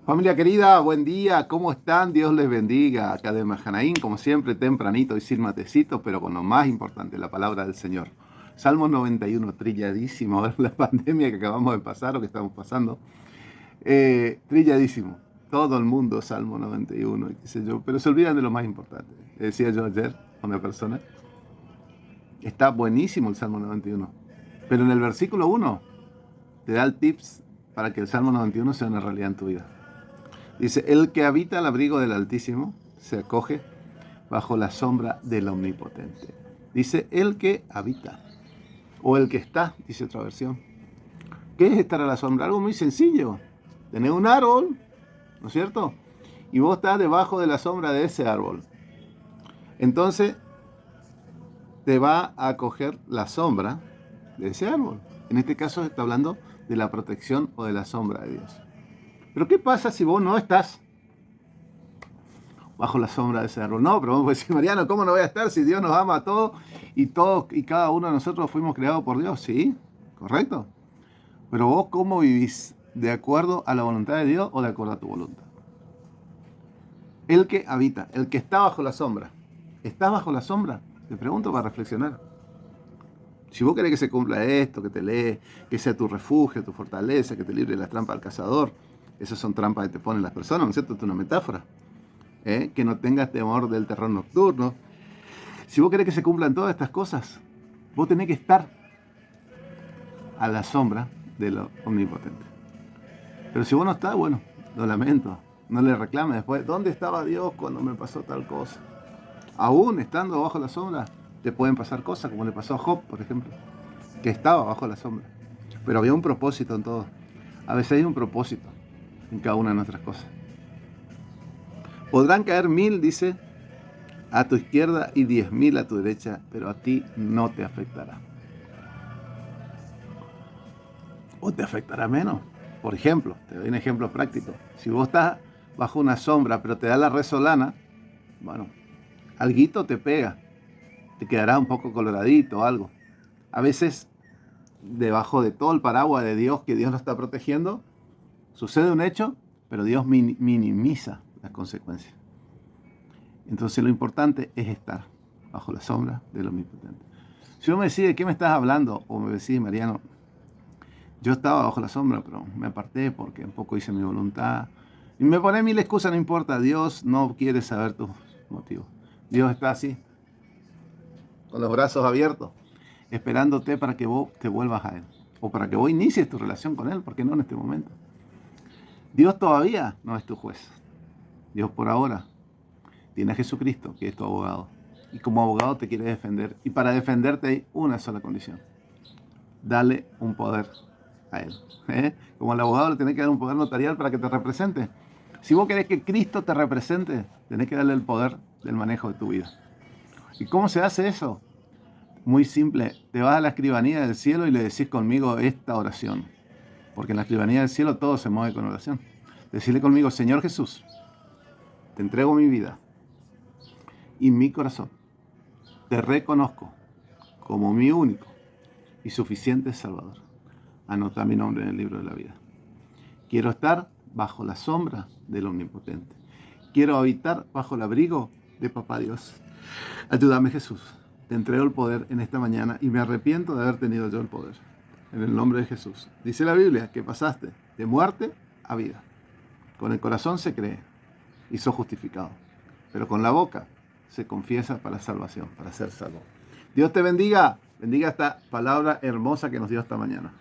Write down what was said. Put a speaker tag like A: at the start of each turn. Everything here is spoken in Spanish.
A: Familia querida, buen día, ¿cómo están? Dios les bendiga. Acá de Mahanaín, como siempre, tempranito y sin matecito, pero con lo más importante, la palabra del Señor. Salmo 91, trilladísimo, a ver la pandemia que acabamos de pasar o que estamos pasando. Trilladísimo. Todo el mundo, Salmo 91, y qué sé yo, pero se olvidan de lo más importante. Decía yo ayer a una persona, está buenísimo el Salmo 91, pero en el versículo 1 te da el tips para que el Salmo 91 sea una realidad en tu vida. Dice, el que habita al abrigo del Altísimo se acoge bajo la sombra del Omnipotente. Dice, el que habita, o el que está, dice otra versión. ¿Qué es estar a la sombra? Algo muy sencillo. Tener un árbol, ¿no es cierto? Y vos estás debajo de la sombra de ese árbol. Entonces, te va a acoger la sombra de ese árbol. En este caso está hablando de la protección o de la sombra de Dios. Pero ¿qué pasa si vos no estás bajo la sombra de ese árbol? No, pero vamos a decir, Mariano, ¿cómo no voy a estar si Dios nos ama a todos y cada uno de nosotros fuimos creados por Dios? Sí, correcto. Pero vos, ¿cómo vivís? ¿De acuerdo a la voluntad de Dios o de acuerdo a tu voluntad? El que habita, el que está bajo la sombra. ¿Estás bajo la sombra? Te pregunto para reflexionar. Si vos querés que se cumpla esto, que te lee, que sea tu refugio, tu fortaleza, que te libre de las trampas del cazador, esas son trampas que te ponen las personas, ¿no es cierto? Esto es una metáfora. Que no tengas temor del terror nocturno. Si vos querés que se cumplan todas estas cosas, vos tenés que estar a la sombra de lo omnipotente. Pero si vos no estás, bueno, lo lamento. No le reclames después, ¿dónde estaba Dios cuando me pasó tal cosa? Aún estando bajo la sombra, te pueden pasar cosas, como le pasó a Job, por ejemplo, que estaba bajo la sombra. Pero había un propósito en todo. A veces hay un propósito en cada una de nuestras cosas. Podrán caer 1000, dice, a tu izquierda y 10.000 a tu derecha, pero a ti no te afectará. O te afectará menos. Por ejemplo, te doy un ejemplo práctico. Si vos estás bajo una sombra, pero te da la resolana, bueno, alguito te pega, te quedará un poco coloradito o algo. A veces, debajo de todo el paraguas de Dios, que Dios nos está protegiendo, sucede un hecho, pero Dios minimiza las consecuencias. Entonces lo importante es estar bajo la sombra del Omnipotente. Si vos me decís de qué me estás hablando, o me decís, Mariano, yo estaba bajo la sombra, pero me aparté porque un poco hice mi voluntad. Y me pone 1000 excusas, no importa, Dios no quiere saber tus motivos. Dios está así, con los brazos abiertos, esperándote para que vos te vuelvas a Él. O para que vos inicies tu relación con Él, porque no en este momento. Dios todavía no es tu juez. Dios por ahora tiene a Jesucristo, que es tu abogado. Y como abogado te quiere defender. Y para defenderte hay una sola condición. Dale un poder a él. Como al abogado le tenés que dar un poder notarial para que te represente. Si vos querés que Cristo te represente, tenés que darle el poder del manejo de tu vida. ¿Y cómo se hace eso? Muy simple. Te vas a la escribanía del cielo y le decís conmigo esta oración. Porque en la escribanía del cielo todo se mueve con oración. Decirle conmigo, Señor Jesús, te entrego mi vida y mi corazón. Te reconozco como mi único y suficiente Salvador. Anota mi nombre en el libro de la vida. Quiero estar bajo la sombra del Omnipotente. Quiero habitar bajo el abrigo de Papá Dios. Ayúdame, Jesús. Te entrego el poder en esta mañana y me arrepiento de haber tenido yo el poder. En el nombre de Jesús. Dice la Biblia que pasaste de muerte a vida. Con el corazón se cree y sos justificado. Pero con la boca se confiesa para salvación, para ser salvo. Dios te bendiga. Bendiga esta palabra hermosa que nos dio esta mañana.